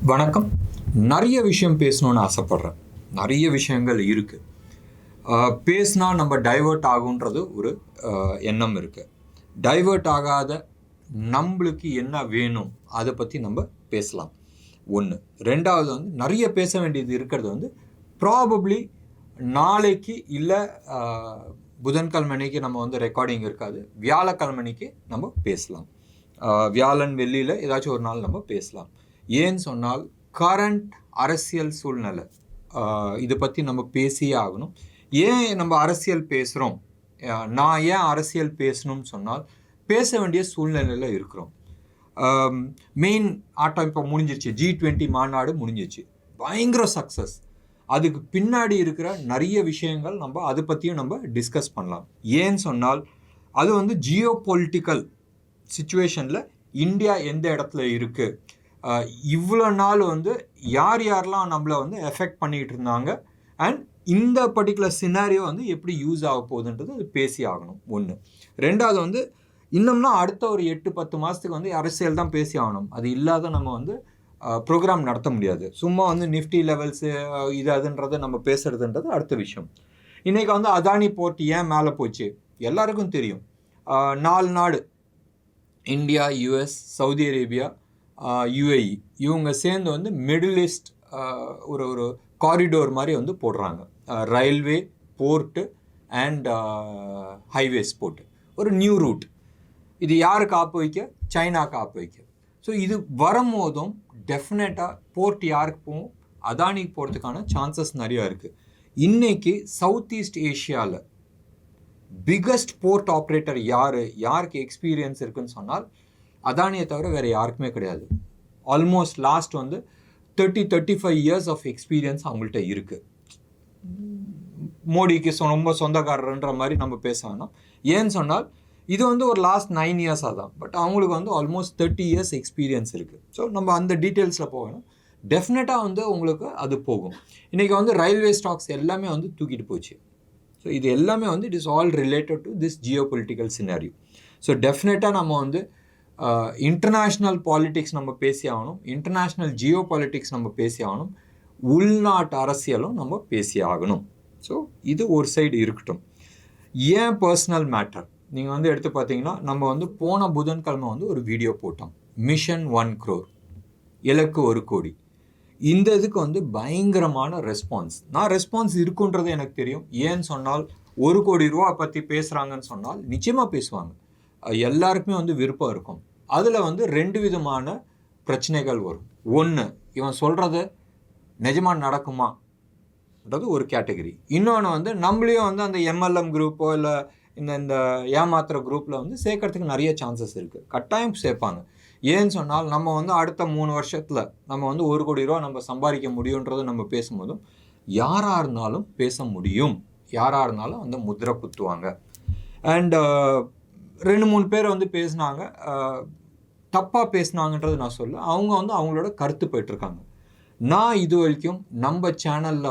வணக்கம். நிறைய விஷயம் பேசணுன்னு ஆசைப்பட்றேன். நிறைய விஷயங்கள் இருக்குது. பேசினா நம்ம டைவர்ட் ஆகுன்றது ஒரு எண்ணம் இருக்குது. டைவர்ட் ஆகாத நம்மளுக்கு என்ன வேணும் அதை பற்றி நம்ம பேசலாம். ஒன்று. ரெண்டாவது நிறைய பேச வேண்டியது இருக்கிறது ப்ராபப்ளி நாளைக்கு இல்லை புதன்கிழமைக்கு நம்ம ரெக்கார்டிங் இருக்காது. வியாழக்கிழமைக்கு நம்ம பேசலாம். வியாழன் வெள்ளியில் ஏதாச்சும் ஒரு நாள் நம்ம பேசலாம். ஏன்னு சொன்னால் கரண்ட் அரசியல் சூழ்நிலை இதை பற்றி நம்ம பேசியே ஆகணும். ஏன் நம்ம அரசியல் பேசுகிறோம், நான் ஏன் அரசியல் பேசணும்னு சொன்னால் பேச வேண்டிய சூழ்நிலையில் இருக்கிறோம். மெயின் ஆட்டம் இப்போ முடிஞ்சிருச்சு. G20 மாநாடு முடிஞ்சிருச்சு, பயங்கர சக்ஸஸ். அதுக்கு பின்னாடி இருக்கிற நிறைய விஷயங்கள் நம்ம அதை பற்றியும் நம்ம டிஸ்கஸ் பண்ணலாம். ஏன்னு சொன்னால் அது ஜியோ பொலிட்டிக்கல் சுச்சுவேஷனில் இந்தியா எந்த இடத்துல இருக்குது, இவ்வளோ நாள் யார் யாரெல்லாம் நம்மளை எஃபெக்ட் பண்ணிகிட்டு இருந்தாங்க, அண்ட் இந்த பர்டிகுலர் சினாரியோ எப்படி யூஸ் ஆக போகுதுன்றது அது பேசி ஆகணும். ஒன்று. ரெண்டாவது இன்னும்னா அடுத்த ஒரு 8-10 மாதத்துக்கு அரசியல் தான் பேசி ஆகணும். அது இல்லாத நம்ம ப்ரோக்ராம் நடத்த முடியாது. சும்மா நிஃப்டி லெவல்ஸு இது அதுன்றதை நம்ம பேசுகிறதுன்றது அடுத்த விஷயம். இன்றைக்கி அதானி போர்ட் ஏன் மேலே போச்சு எல்லாருக்கும் தெரியும். 4 நாடு, India, US, Saudi Arabia, UAE இவங்க சேர்ந்து மிடில் ஈஸ்ட் ஒரு காரிடோர் மாதிரி போடுறாங்க. ரயில்வே, போர்ட்டு அண்ட் ஹைவேஸ் போட்டு ஒரு நியூ ரூட். இது யாருக்கு ஆப்பு வைக்க? சைனாக்கு ஆப்பு வைக்க. ஸோ இது வரும்போதும் டெஃபினட்டாக போர்ட் யாருக்கு போகும்? அதானிக்கு போகிறதுக்கான சான்சஸ் நிறையா இருக்குது. இன்றைக்கி சவுத் ஈஸ்ட் ஏஷியாவில் பிக்கஸ்ட் போர்ட் ஆப்ரேட்டர் யாருக்கு எக்ஸ்பீரியன்ஸ் இருக்குதுன்னு சொன்னால் அதானியை தவிர வேறு யாருக்குமே கிடையாது. Almost last 30-35 years of experience அவங்கள்ட்ட இருக்குது. மோடிக்கு ரொம்ப சொந்தக்காரர்ன்ற மாதிரி நம்ம பேச வேணாம். ஏன்னு சொன்னால் இது ஒரு லாஸ்ட் 9 இயர்ஸாக தான். பட் அவங்களுக்கு ஆல்மோஸ்ட் 30 இயர்ஸ் எக்ஸ்பீரியன்ஸ் இருக்குது. ஸோ நம்ம அந்த டீட்டெயில்ஸில் போகணும். டெஃபினட்டாக உங்களுக்கு அது போகும். இன்றைக்கி ரயில்வே ஸ்டாக்ஸ் எல்லாமே தூக்கிட்டு போச்சு. ஸோ இது எல்லாமே it is all related to this Jio political scenario. So டெஃபினட்டாக நம்ம இன்டர்நேஷ்னல் பாலிட்டிக்ஸ் நம்ம பேசி ஆகணும். இன்டர்நேஷ்னல் ஜியோ பாலிட்டிக்ஸ் நம்ம பேசி ஆகணும். உள்நாட்டு அரசியலும் நம்ம பேசி ஆகணும். ஸோ இது ஒரு சைடு இருக்கட்டும். ஏன் பர்சனல் மேட்டர் நீங்கள் எடுத்து பார்த்தீங்கன்னா நம்ம போன புதன்கிழமை ஒரு வீடியோ போட்டோம். மிஷன் 1 crore, இலக்கு 1 கோடி. இந்த இதுக்கு பயங்கரமான ரெஸ்பான்ஸ். ரெஸ்பான்ஸ் இருக்குன்றது எனக்கு தெரியும். ஏன்னு சொன்னால் 1 கோடி ரூபா பற்றி பேசுகிறாங்கன்னு சொன்னால் நிச்சயமாக பேசுவாங்க. எல்லாருக்குமே விருப்பம் இருக்கும். அதில் 2 விதமான பிரச்சனைகள் வரும். ஒன்று, இவன் சொல்கிறது நிஜமாக நடக்குமான்றது ஒரு கேட்டகரி. இன்னொன்று நம்மளையும் அந்த MLM குரூப்போ இல்லை இந்த ஏமாத்துற குரூப்பில் சேர்க்கறதுக்கு நிறைய சான்சஸ் இருக்குது. கட்டாயம் சேர்ப்பாங்க. ஏன்னு சொன்னால் நம்ம அடுத்த 3 வருஷத்தில் நம்ம 1 கோடி ரூபா நம்ம சம்பாதிக்க முடியுன்றதை நம்ம பேசும்போதும் யாராக இருந்தாலும் பேச முடியும். யாராக இருந்தாலும் முத்திரை குத்துவாங்க. அண்ட் 2-3 பேர் பேசினாங்க. தப்பாக பேசினாங்கன்றது நான் சொல்ல. அவங்க அவங்களோட கருத்து போயிட்டுருக்காங்க. நான் இது வரைக்கும் நம்ம சேனலில்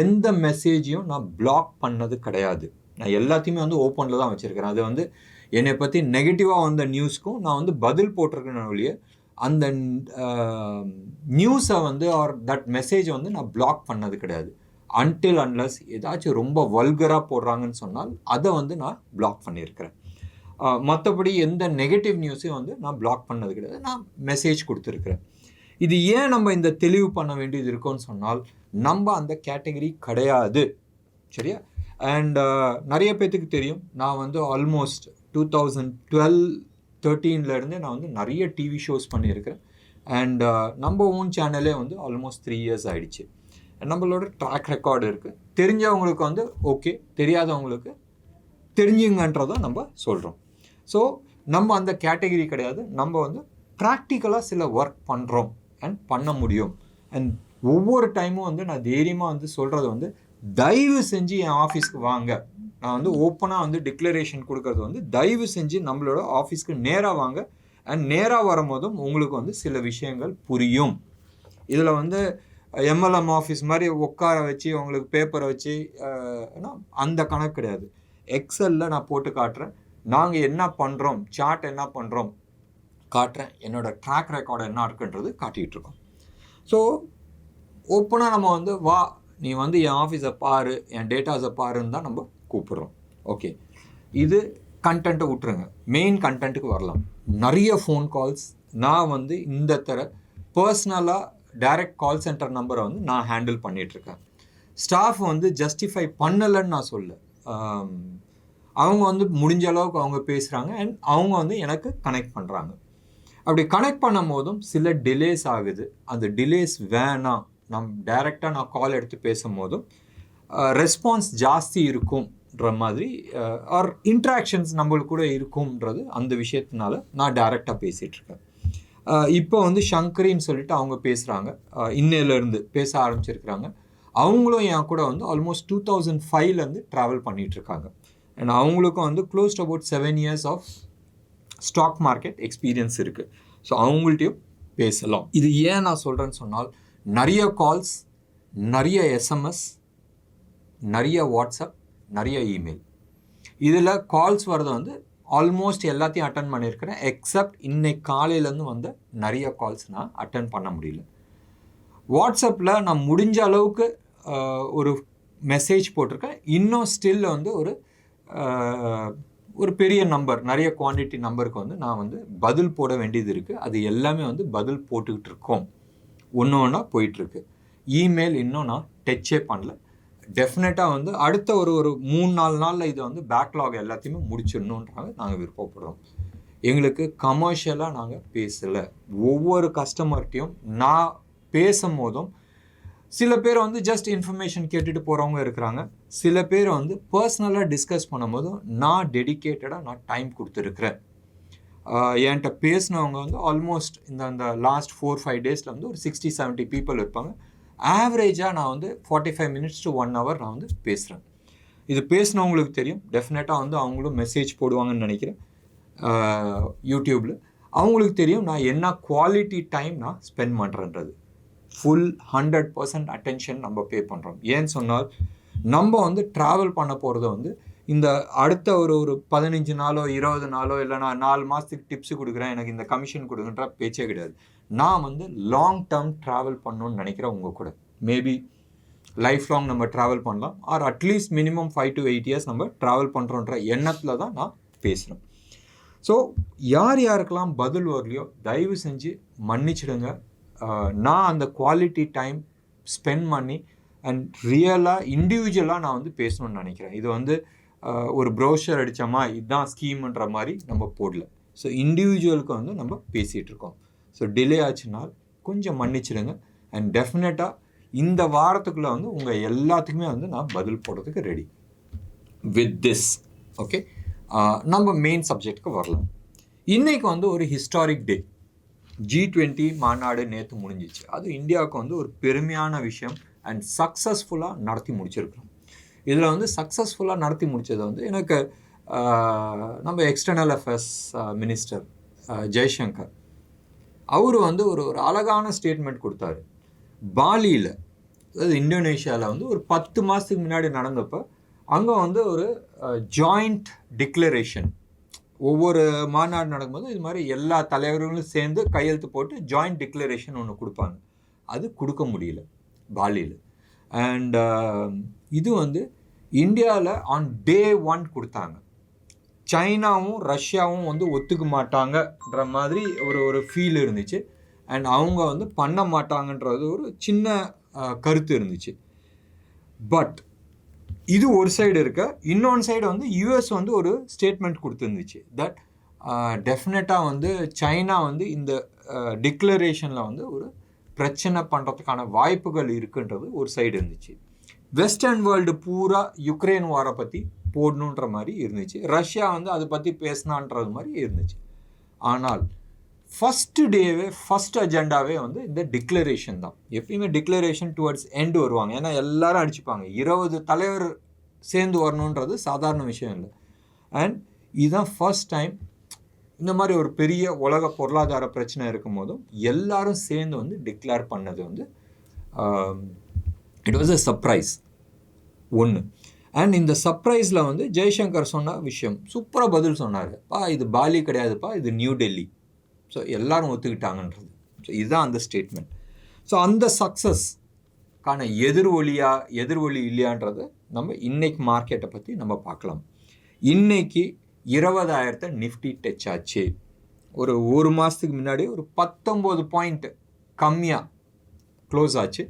எந்த மெசேஜையும் நான் பிளாக் பண்ணது கிடையாது. நான் எல்லாத்தையுமே ஓப்பனில் தான் வச்சுருக்கிறேன். அது என்னை பற்றி நெகட்டிவாக வந்த நியூஸ்க்கும் நான் பதில் போட்டிருக்கேன் ஒழிய அந்த நியூஸை ஆர் தட் மெசேஜை நான் பிளாக் பண்ணது கிடையாது. அன்டில் அன்லஸ் ஏதாச்சும் ரொம்ப வல்கராக போடுறாங்கன்னு சொன்னால் அதை நான் பிளாக் பண்ணியிருக்கிறேன். மற்றபடி எந்த நெகட்டிவ் நியூஸையும் நான் பிளாக் பண்ணது கிடையாது. நான் மெசேஜ் கொடுத்துருக்குறேன். இது ஏன் நம்ம இந்த தெளிவு பண்ண வேண்டியது இருக்கோன்னு சொன்னால் நம்ம அந்த கேட்டகரி கிடையாது. சரியா? அண்ட் நிறைய பேர்த்துக்கு தெரியும். நான் ஆல்மோஸ்ட் 2012-13 நான் நிறைய டிவி ஷோஸ் பண்ணியிருக்கிறேன். அண்ட் நம்ம ஓன் சேனலே ஆல்மோஸ்ட் 3 இயர்ஸ் ஆகிடுச்சு. நம்மளோட ட்ராக் ரெக்கார்டு இருக்குது. தெரிஞ்சவங்களுக்கு ஓகே, தெரியாதவங்களுக்கு தெரிஞ்சுங்கன்றதை நம்ம சொல்கிறோம். ஸோ நம்ம அந்த கேட்டகரி கிடையாது. நம்ம ப்ராக்டிக்கலாக சில ஒர்க் பண்ணுறோம் அண்ட் பண்ண முடியும். அண்ட் ஒவ்வொரு டைமும் நான் தைரியமாக சொல்கிறது தயவு செஞ்சு என் ஆஃபீஸ்க்கு வாங்க. நான் ஓப்பனாக டிக்ளரேஷன் கொடுக்கறது தயவு செஞ்சு நம்மளோட ஆஃபீஸ்க்கு நேராக வாங்க. அண்ட் நேராக வரும்போதும் உங்களுக்கு சில விஷயங்கள் புரியும். இதில் MLM ஆஃபீஸ் மாதிரி உட்கார வச்சு உங்களுக்கு பேப்பரை வச்சு அந்த கணக்கு கிடையாது. எக்ஸலில் நான் போட்டு காட்டுறேன். நாங்கள் என்ன பண்ணுறோம், சார்ட் என்ன பண்ணுறோம் காட்டுறேன். என்னோடய ட்ராக் ரெக்கார்டு என்ன இருக்குன்றது காட்டிகிட்டு இருக்கோம். ஸோ ஓப்பனாக நம்ம வந்து வா நீ வந்து என் ஆஃபீஸை பாரு, என் டேட்டாஸை பாருன்னு தான் நம்ம கூப்பிட்றோம். ஓகே, இது கண்டென்ட்டை விட்டுருங்க, மெயின் கண்டென்ட்டுக்கு வரலாம். நிறைய ஃபோன் கால்ஸ் நான் வந்து இந்த பர்சனலாக டைரக்ட் கால் சென்டர் நம்பரை வந்து நான் ஹேண்டில் பண்ணிகிட்ருக்கேன். ஸ்டாஃப் வந்து ஜஸ்டிஃபை பண்ணலைன்னு நான் சொல்ல, அவங்க வந்து முடிஞ்ச அளவுக்கு அவங்க பேசுகிறாங்க அண்ட் அவங்க வந்து எனக்கு கனெக்ட் பண்ணுறாங்க. அப்படி கனெக்ட் பண்ணும் போதும் சில டிலேஸ் ஆகுது. அந்த டிலேஸ் வேணாம், டைரெக்டாக நான் கால் எடுத்து பேசும் போதும் ரெஸ்பான்ஸ் ஜாஸ்தி இருக்கும்ன்ற மாதிரி ஆர் இன்ட்ராக்ஷன்ஸ் நம்மளுக்கு கூட இருக்கும்ன்றது அந்த விஷயத்தினால நான் டைரெக்டாக பேசிகிட்ருக்கேன். இப்போ வந்து சங்கரின்னு சொல்லிட்டு அவங்க பேசுகிறாங்க, இன்னையிலேருந்து பேச ஆரம்பிச்சிருக்கிறாங்க. அவங்களும் என் கூட வந்து ஆல்மோஸ்ட் 2005 ட்ராவல் பண்ணிகிட்ருக்காங்க. அண்ட் அவங்களுக்கும் வந்து close to about 7 years of stock market experience இருக்குது. ஸோ அவங்கள்ட்டையும் பேசலாம். இது ஏன் நான் சொல்கிறேன்னு சொன்னால், நிறைய கால்ஸ், நிறைய எஸ்எம்எஸ், நிறைய வாட்ஸ்அப், நிறைய இமெயில். இதில் கால்ஸ் வரது வந்து ஆல்மோஸ்ட் எல்லாத்தையும் அட்டன் பண்ணியிருக்கிறேன். எக்ஸப்ட் இன்னைக்கு காலையிலேருந்து வந்த நிறைய கால்ஸ் நான் அட்டன் பண்ண முடியல. வாட்ஸ்அப்பில் நான் முடிஞ்ச அளவுக்கு ஒரு மெசேஜ் போட்டிருக்கேன். இன்னும் ஸ்டில் வந்து ஒரு பெரிய நம்பர், நிறைய குவான்டிட்டி நம்பருக்கு வந்து நான் வந்து பதில் போட வேண்டியது இருக்குது. அது எல்லாமே வந்து பதில் போட்டுக்கிட்டு இருக்கோம், ஒன்று ஒன்றா போயிட்டுருக்கு. இமெயில் இன்னும் நான் டச்சே பண்ணல. டெஃபினட்டாக வந்து அடுத்த ஒரு 3-4 நாளில் இதை வந்து பேக்லாக் எல்லாத்தையுமே முடிச்சிடணுன்றாங்க. நாங்கள் விருப்பப்படுறோம். எங்களுக்கு கமர்ஷியலாக நாங்கள் பேசலை. ஒவ்வொரு கஸ்டமர்கிட்டையும் நான் பேசும் போதும் சில பேர் வந்து ஜஸ்ட் இன்ஃபர்மேஷன் கேட்டுட்டு போகிறவங்க இருக்கிறாங்க. சில பேர் வந்து பர்சனலாக டிஸ்கஸ் பண்ணும்போதும் நான் டெடிக்கேட்டடாக நான் டைம் கொடுத்துருக்குறேன். என்கிட்ட பேசினவங்க வந்து ஆல்மோஸ்ட் இந்த லாஸ்ட் 4-5 டேஸில் வந்து ஒரு 60-70 பீப்புள் இருப்பாங்க. ஆவரேஜாக நான் வந்து 45 minutes to 1 hour நான் வந்து பேசுகிறேன். இது பேசினவங்களுக்கு தெரியும். டெஃபினட்டாக வந்து அவங்களும் மெசேஜ் போடுவாங்கன்னு நினைக்கிறேன் யூடியூப்பில். அவங்களுக்கு தெரியும் நான் என்ன குவாலிட்டி டைம் நான் ஸ்பெண்ட் பண்ணுறேன்றது. ஃபுல் 100% அட்டென்ஷன் நம்ம பே பண்ணுறோம். ஏன்னு சொன்னால், நம்ம வந்து ட்ராவல் பண்ண போகிறத வந்து இந்த அடுத்த ஒரு 15 நாளோ 20 நாளோ இல்லை நான் 4 மாதத்துக்கு டிப்ஸு கொடுக்குறேன், எனக்கு இந்த கமிஷன் கொடுக்குன்ற பேச்சே கிடையாது. நான் வந்து லாங் டேர்ம் ட்ராவல் பண்ணணுன்னு நினைக்கிறேன் உங்கள் கூட. மேபி லைஃப் லாங் நம்ம ட்ராவல் பண்ணலாம், or at least minimum 5 to 8 years நம்ம ட்ராவல் பண்ணுறோன்ற எண்ணத்தில் தான் நான் பேசுகிறேன். ஸோ யார் யாருக்கெல்லாம் பதில் வரலையோ தயவு செஞ்சு மன்னிச்சிடுங்க. நான் அந்த குவாலிட்டி டைம் ஸ்பெண்ட் பண்ணி அண்ட் ரியலாக இண்டிவிஜுவலாக நான் வந்து பேசணும்னு நினைக்கிறேன். இது வந்து ஒரு ப்ரோஷர் அடித்தோமா இதுதான் ஸ்கீம்ன்ற மாதிரி நம்ம போடல. ஸோ இண்டிவிஜுவலுக்கு வந்து நம்ம பேசிகிட்டு இருக்கோம். ஸோ டிலே ஆச்சுனால் கொஞ்சம் மன்னிச்சிடுங்க. அண்ட் டெஃபினட்டாக இந்த வாரத்துக்குள்ளே வந்து உங்கள் எல்லாத்துக்குமே வந்து நான் பதில் போடுறதுக்கு ரெடி வித் திஸ். ஓகே, நம்ம மெயின் சப்ஜெக்டுக்கு வரலாம். இன்றைக்கு வந்து ஒரு ஹிஸ்டாரிக் டே. G20 மாநாடு நேற்று முடிஞ்சிச்சு. அது இந்தியாவுக்கு வந்து ஒரு பெருமையான விஷயம் அண்ட் சக்ஸஸ்ஃபுல்லாக நடத்தி முடிச்சிருக்கிறோம். இதில் வந்து சக்ஸஸ்ஃபுல்லாக நடத்தி முடித்தது வந்து எனக்கு நம்ம எக்ஸ்டர்னல் அஃபேர்ஸ் மினிஸ்டர் ஜெய்சங்கர் அவர் வந்து ஒரு அழகான ஸ்டேட்மெண்ட் கொடுத்தாரு. பாலியில், அதாவது இந்தோனேஷியாவில் வந்து ஒரு 10 மாதத்துக்கு முன்னாடி நடந்தப்போ அங்கே வந்து ஒரு ஜாயிண்ட் டிக்ளரேஷன், ஒவ்வொரு மாநாடு நடக்கும்போது இது மாதிரி எல்லா தலைவர்களும் சேர்ந்து கையெழுத்து போட்டு ஜாயிண்ட் டிக்ளரேஷன் ஒன்று கொடுப்பாங்க. அது கொடுக்க முடியல பாலியில். அண்ட் இது வந்து இந்தியாவில் ஆன் day 1 கொடுத்தாங்க. சைனாவும் ரஷ்யாவும் வந்து ஒத்துக்க மாட்டாங்கன்ற மாதிரி ஒரு ஃபீல் இருந்துச்சு. அண்ட் அவங்க வந்து பண்ண மாட்டாங்கன்றது ஒரு சின்ன கருத்து இருந்துச்சு. பட் இது ஒரு சைடு இருக்க, இன்னொன்று சைடு வந்து யூஎஸ் வந்து ஒரு ஸ்டேட்மெண்ட் கொடுத்துருந்துச்சு தட் டெஃபினட்டாக வந்து சைனா வந்து இந்த டிக்ளரேஷனில் வந்து ஒரு பிரச்சனை பண்ணுறதுக்கான வாய்ப்புகள் இருக்குன்றது ஒரு சைடு இருந்துச்சு. வெஸ்டர்ன் வேர்ல்டு பூரா யுக்ரைன் வாரை பற்றி போடணுன்ற மாதிரி இருந்துச்சு. ரஷ்யா வந்து அதை பற்றி பேசினான்றது மாதிரி இருந்துச்சு. ஆனால் ஃபஸ்ட்டு டேவே ஃபஸ்ட் அஜெண்டாவே வந்து இந்த டிக்ளரேஷன் தான். எப்பயுமே டிக்ளரேஷன் டுவர்ட்ஸ் எண்டு வருவாங்க, ஏன்னா எல்லாரும் அடிச்சுப்பாங்க. 20 தலைவர் சேர்ந்து வரணுன்றது சாதாரண விஷயம் இல்லை. அண்ட் இதுதான் ஃபர்ஸ்ட் டைம் இந்த மாதிரி ஒரு பெரிய உலக பொருளாதார பிரச்சனை இருக்கும் போதும் எல்லாரும் சேர்ந்து வந்து டிக்ளேர் பண்ணது வந்து இட் வாஸ் அ சர்ப்ரைஸ் ஒன்று. அண்ட் இந்த சர்ப்ரைஸில் வந்து ஜெய்சங்கர் சொன்ன விஷயம் சூப்பராக பதில் சொன்னார். இது பாலி கிடையாதுப்பா, இது நியூ டெல்லி. ஸோ எல்லோரும் ஒத்துக்கிட்டாங்கன்றது. ஸோ இதுதான் அந்த ஸ்டேட்மெண்ட். ஸோ அந்த சக்ஸஸ்க்கான எதிர்வொலி இல்லையான்றதை நம்ம இன்னைக்கு மார்க்கெட்டை பற்றி நம்ம பார்க்கலாம். இன்னைக்கு 20,000 நிஃப்டி டச் ஆச்சு. ஒரு மாதத்துக்கு முன்னாடி ஒரு 19 பாயிண்ட் கம்மியாக க்ளோஸ் ஆச்சு.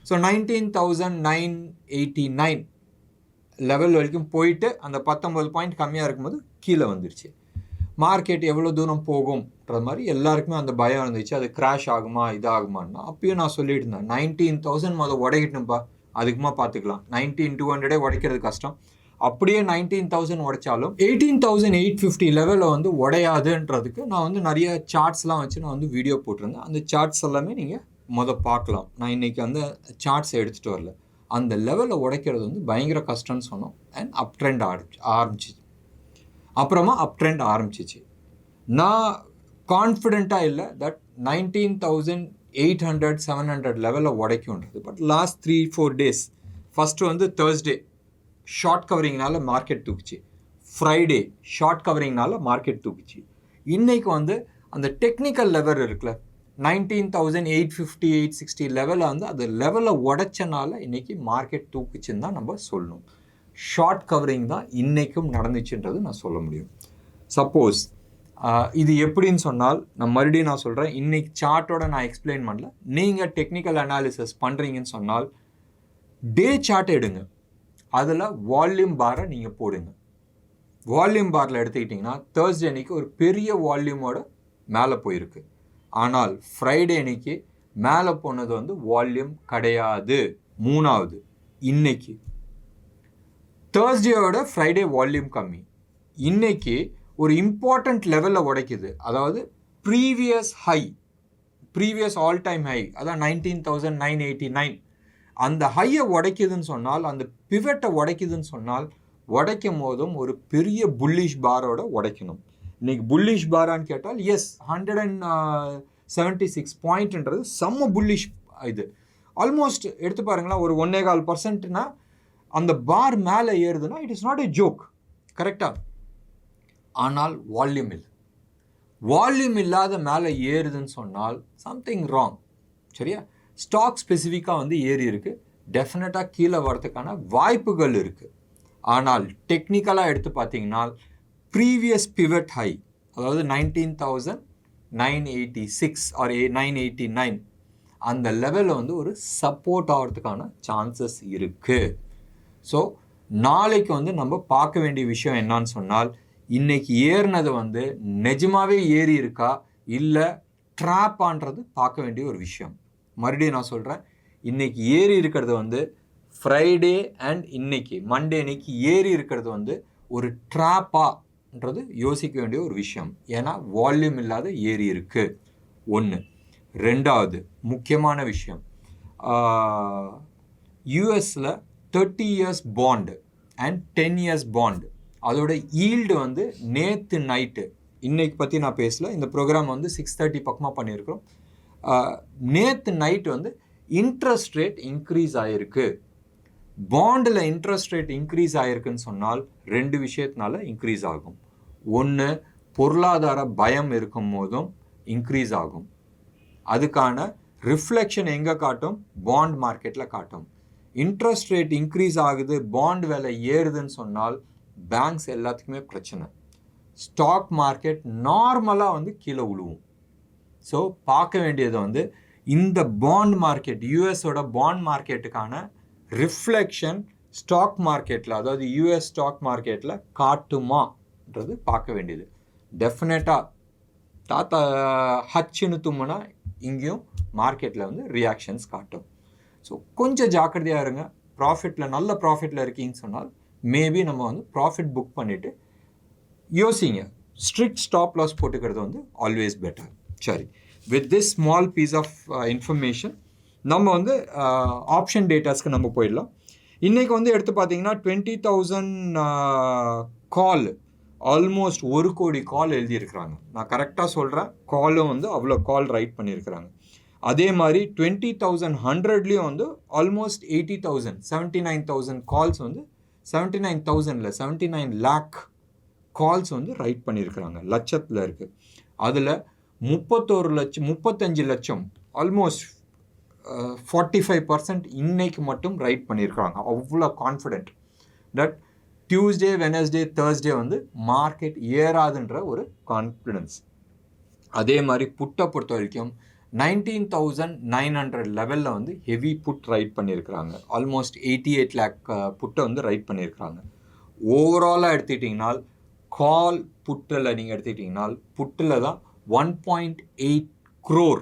ஸோ 19,989 லெவல் வரைக்கும் போயிட்டு அந்த 19 பாயிண்ட் கம்மியாக இருக்கும்போது கீழே வந்துருச்சு. மார்க்கெட் எவ்வளோ தூரம் போகும்ன்ற மாதிரி எல்லாருக்குமே அந்த பயம் இருந்துச்சு. அது கிராஷ் ஆகுமா இதாகுமான்னா அப்பயும் நான் சொல்லிட்டு இருந்தேன் 19,000 முதல் உடைக்கணும்ப்பா, அதுக்குமா பார்த்துக்கலாம். 19,200 உடைக்கிறது கஷ்டம். அப்படியே 19,000 உடைச்சாலும் 18,850 லெவலில் வந்து உடையாதுன்றதுக்கு நான் வந்து நிறைய சார்ட்ஸ்லாம் வச்சு நான் வந்து வீடியோ போட்டிருந்தேன். அந்த சார்ட்ஸ் எல்லாமே நீங்கள் பார்க்கலாம். நான் இன்றைக்கி அந்த சார்ட்ஸை எடுத்துகிட்டு வரல. அந்த லெவலில் உடைக்கிறது வந்து பயங்கர கஷ்டம்னு சொன்னோம். அண்ட் அப் ட்ரெண்ட் ஆரம்பிச்சிச்சு. அப்புறமா அப் ட்ரெண்ட் ஆரம்பிச்சிச்சு. நான் கான்ஃபிடெண்ட்டாக இல்லை தட் 19,800 700 லெவலில் உடைக்கும்ன்றது. பட் லாஸ்ட் 3-4 டேஸ், ஃபஸ்ட்டு வந்து தேர்ஸ்டே ஷார்ட் கவரிங்னால மார்க்கெட் தூக்குச்சு. ஃப்ரைடே ஷார்ட் கவரிங்னால மார்க்கெட் தூக்குச்சு. இன்றைக்கி வந்து அந்த டெக்னிக்கல் லெவல் இருக்குல்ல 19,850 860 லெவலில் வந்து அது லெவலில் உடைச்சனால இன்றைக்கி மார்க்கெட் தூக்குச்சுன்னு தான் நம்ம சொல்லணும். ஷார்ட் கவரிங் தான் இன்றைக்கும் நடந்துச்சுன்றது நான் சொல்ல முடியும். சப்போஸ் இது எப்படின்னு சொன்னால் மறுபடியும் நான் சொல்கிறேன், இன்றைக்கி சார்ட்டோட நான் எக்ஸ்பிளைன் பண்ணல. நீங்கள் டெக்னிக்கல் அனாலிசிஸ் பண்ணுறீங்கன்னு சொன்னால் டே சார்ட் எடுங்க, அதில் வால்யூம் பாரை நீங்கள் போடுங்க. வால்யூம் பாரில் எடுத்துக்கிட்டிங்கன்னா தேர்ஸ்டே அன்றைக்கி ஒரு பெரிய வால்யூமோட மேலே போயிருக்கு. ஆனால் ஃப்ரைடே அன்னைக்கு மேலே போனது வந்து வால்யூம் கிடையாது. மூணாவது, இன்னைக்கு தேர்ஸ்டேயோட ஃப்ரைடே வால்யூம் கம்மி. இன்னைக்கு ஒரு இம்பார்ட்டண்ட் லெவலில் உடைக்குது. அதாவது ப்ரீவியஸ் ஆல் டைம் ஹை, அதான் 19,989 அந்த ஹையை உடைக்குதுன்னு சொன்னால், அந்த பிவட்டை உடைக்குதுன்னு சொன்னால், உடைக்கும் போதும் ஒரு பெரிய புல்லிஷ் பாரோட உடைக்கணும். இன்னைக்கு புல்லிஷ் பாரான்னு கேட்டால் எஸ், 176 பாயிண்ட்ன்றது செம்ம புல்லிஷ். இது ஆல்மோஸ்ட் எடுத்து பாருங்களேன், ஒரு 1.25%னா அந்த பார் மேலே ஏறுதுன்னா it is not a joke, கரெக்டாக? ஆனால் வால்யூம் இல்லாத மேலே ஏறுதுன்னு சொன்னால் சம்திங் ராங், சரியா? ஸ்டாக் ஸ்பெசிஃபிக்காக வந்து ஏறி இருக்குது, டெஃபினட்டாக கீழே வரதுக்கான வாய்ப்புகள் இருக்குது. ஆனால் டெக்னிக்கலாக எடுத்து பார்த்தீங்கன்னா ப்ரீவியஸ் பிவட் ஹை, அதாவது 19,986 ஆர் 989 அந்த லெவலில் வந்து ஒரு சப்போர்ட் ஆகிறதுக்கான சான்சஸ் இருக்குது. ஸோ நாளைக்கு வந்து நம்ம பார்க்க வேண்டிய விஷயம் என்னன்னு சொன்னால், இன்னைக்கு ஏறினது வந்து நிஜமாகவே ஏறி இருக்கா இல்லை ட்ராப்பான்றது பார்க்க வேண்டிய ஒரு விஷயம். மறுபடியும் நான் சொல்கிறேன், இன்னைக்கு ஏறி இருக்கிறது வந்து ஃப்ரைடே அண்ட் இன்னைக்கு மண்டே அன்னைக்கு ஏறி இருக்கிறது வந்து ஒரு ட்ராப்பான்றது யோசிக்க வேண்டிய ஒரு விஷயம். ஏன்னா வால்யூம் இல்லாத ஏறி இருக்கு. ஒன்று. ரெண்டாவது முக்கியமான விஷயம், யூஎஸில் 30 years bond and 10 years bond அதோட ஈல்டு வந்து நேற்று நைட்டு, இன்னைக்கு பற்றி நான் பேசல, இந்த ப்ரோக்ராம் வந்து 6:30 பக்கமாக பண்ணியிருக்கிறோம். நேற்று நைட்டு வந்து இன்ட்ரெஸ்ட் ரேட் இன்க்ரீஸ் ஆகிருக்கு. பாண்டில் இன்ட்ரெஸ்ட் ரேட் இன்க்ரீஸ் ஆகிருக்குன்னு சொன்னால் 2 விஷயத்தினால இன்க்ரீஸ் ஆகும். ஒன்று, பொருளாதார பயம் இருக்கும் போதும் இன்க்ரீஸ் ஆகும். அதுக்கான ரிஃப்ளெக்ஷன் எங்கே காட்டும்? பாண்ட் மார்க்கெட்டில் காட்டும். இன்ட்ரெஸ்ட் ரேட் இன்க்ரீஸ் ஆகுது, பாண்ட் விலை ஏறுதுன்னு சொன்னால் பேங்க்ஸ் எல்லாத்துக்குமே பிரச்சனை. ஸ்டாக் மார்க்கெட் நார்மலாக வந்து கீழே விழுவும். ஸோ பார்க்க வேண்டியது வந்து இந்த பாண்ட் மார்க்கெட், யூஎஸோட பாண்ட் மார்க்கெட்டுக்கான ரிஃப்ளெக்ஷன் ஸ்டாக் மார்க்கெட்டில், அதாவது யூஎஸ் ஸ்டாக் மார்க்கெட்டில் காட்டுமான்றது பார்க்க வேண்டியது. டெஃபினட்டாக தாத்தா ஹச்சுன்னு தும்முனா இங்கேயும் மார்க்கெட்டில் வந்து ரியாக்ஷன்ஸ் காட்டும். ஸோ கொஞ்சம் ஜாக்கிரதையாக இருங்க. ப்ராஃபிட்டில் நல்ல ப்ராஃபிட்டில் இருக்கீங்கன்னு சொன்னால் மேபி நம்ம வந்து ப்ராஃபிட் புக் பண்ணிவிட்டு யோசிங்க. ஸ்ட்ரிக்ட் ஸ்டாப் லாஸ் போட்டுக்கிறது வந்து ஆல்வேஸ் பெட்டர். சரி, with this small piece of information நம்ம வந்து ஆப்ஷன் டேட்டாஸ்க்கு நம்ம போயிடலாம். இன்றைக்கி வந்து எடுத்து பார்த்தீங்கன்னா 20,000 கால், ஆல்மோஸ்ட் 1 கோடி கால் எழுதியிருக்கிறாங்க. நான் கரெக்டாக சொல்கிறேன், காலும் வந்து அவ்வளோ கால் ரைட் பண்ணியிருக்கிறாங்க. அதே மாதிரி 20,100லேயும் வந்து ஆல்மோஸ்ட் 80,000 79,000 கால்ஸ் வந்து 79,000 79 lakh கால்ஸ் வந்து ரைட் பண்ணியிருக்கிறாங்க. லட்சத்தில் இருக்குது. அதில் 35 லட்சம் ஆல்மோஸ்ட் 45% இன்னைக்கு மட்டும் ரைட் பண்ணியிருக்கிறாங்க. அவ்வளோ confident that Tuesday Wednesday Thursday வந்து மார்க்கெட் ஏறாதுன்ற ஒரு கான்ஃபிடென்ஸ். அதே மாதிரி புட்டை பொறுத்த வரைக்கும் 19,900 லெவலில் வந்து ஹெவி புட் ரைட் பண்ணியிருக்கிறாங்க. ஆல்மோஸ்ட் 88 lakh புட்டை வந்து ரைட் பண்ணியிருக்கிறாங்க. ஓவராலாக எடுத்துக்கிட்டிங்கன்னா கால் புட்டில் நீங்கள் எடுத்துக்கிட்டிங்கன்னா புட்டில் தான் 1.8 crore.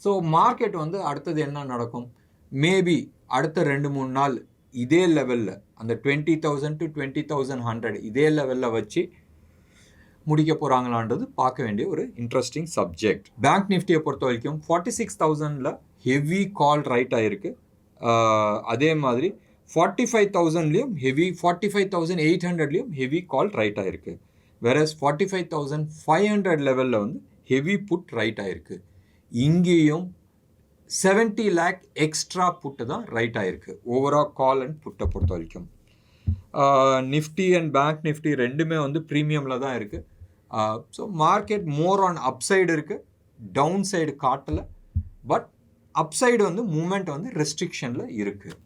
ஸோ மார்க்கெட் வந்து அடுத்தது என்ன நடக்கும்? மேபி அடுத்த 2-3 நாள் இதே லெவலில் அந்த 20,000 to 20,100 இதே லெவலில் வச்சு முடிக்க போகிறாங்களான்றது பார்க்க வேண்டிய ஒரு இன்ட்ரெஸ்டிங் சப்ஜெக்ட். பேங்க் நிஃப்டியை பொறுத்த வரைக்கும் 46,000ல் ஹெவி கால் ரைட் ஆகிருக்கு. அதே மாதிரி 45,000லேயும் ஹெவி 45,800லேயும் ஹெவி கால் ரைட் ஆகிருக்கு. வேறஸ் 45,500 லெவலில் வந்து ஹெவி புட் ரைட் ஆகிருக்கு. இங்கேயும் 70 lakh எக்ஸ்ட்ரா புட்டு தான் ரைட் ஆகிருக்கு ஓவரால் கால் அண்ட் புட்டை பொறுத்த வரைக்கும். நிஃப்டி அண்ட் பேங்க் நிஃப்டி ரெண்டுமே வந்து ப்ரீமியமில் தான் இருக்குது. So market more on upside இருக்குது, டவுன் சைடு காட்டலை. பட் அப்சைடு வந்து மூமெண்ட் வந்து ரெஸ்ட்ரிக்ஷனில் இருக்குது.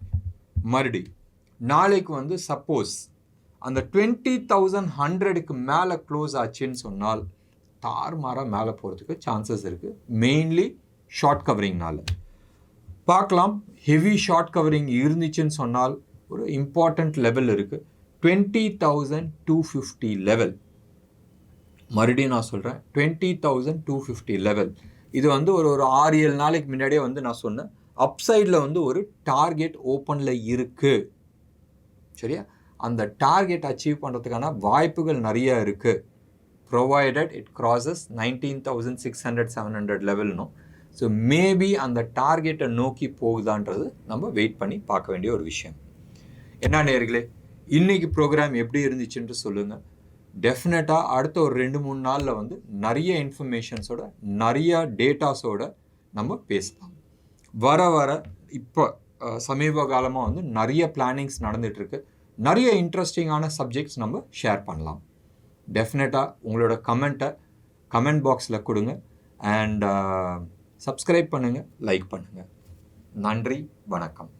மறுபடி நாளைக்கு வந்து சப்போஸ் அந்த 20,100க்கு மேலே க்ளோஸ் ஆச்சுன்னு சொன்னால் தாறுமாறாக மேலே போகிறதுக்கு சான்சஸ் இருக்குது. மெயின்லி ஷார்ட் கவரிங்னால பார்க்கலாம். ஹெவி ஷார்ட் கவரிங் இருந்துச்சுன்னு சொன்னால் ஒரு இம்பார்ட்டண்ட் லெவல் இருக்குது 20,250 லெவல். மறுபடியும் நான் சொல்கிறேன் 20,250 லெவல். இது வந்து ஒரு 6-7 நாளைக்கு முன்னாடியே வந்து நான் சொன்னேன் அப்சைடில் வந்து ஒரு டார்கெட் ஓப்பனில் இருக்குது. சரியா? அந்த டார்கெட் அச்சீவ் பண்ணுறதுக்கான வாய்ப்புகள் நிறைய இருக்குது, ப்ரொவைடட் இட் கிராசஸ் 19,600-700 லெவல்னும். ஸோ மேபி அந்த டார்கெட்டை நோக்கி போகுதான்றது நம்ம வெயிட் பண்ணி பார்க்க வேண்டிய ஒரு விஷயம். என்ன நேயர்களே, இன்றைக்கி ப்ரோக்ராம் எப்படி இருந்துச்சுன்ட்டு சொல்லுங்கள். டெஃபினட்டாக அடுத்த ஒரு 2-3 நாளில் வந்து நிறைய இன்ஃபர்மேஷன்ஸோட நிறைய டேட்டாஸோட நம்ம பேசலாம். வர வர இப்போ சமீப காலமாக வந்து நிறைய பிளானிங்ஸ் நடந்துகிட்ருக்கு. நிறைய இன்ட்ரெஸ்டிங்கான சப்ஜெக்ட்ஸ் நம்ம ஷேர் பண்ணலாம். டெஃபினட்டாக உங்களோட கமெண்ட் பாக்ஸில் கொடுங்க. அண்ட் சப்ஸ்கிரைப் பண்ணுங்கள், லைக் பண்ணுங்கள். நன்றி, வணக்கம்.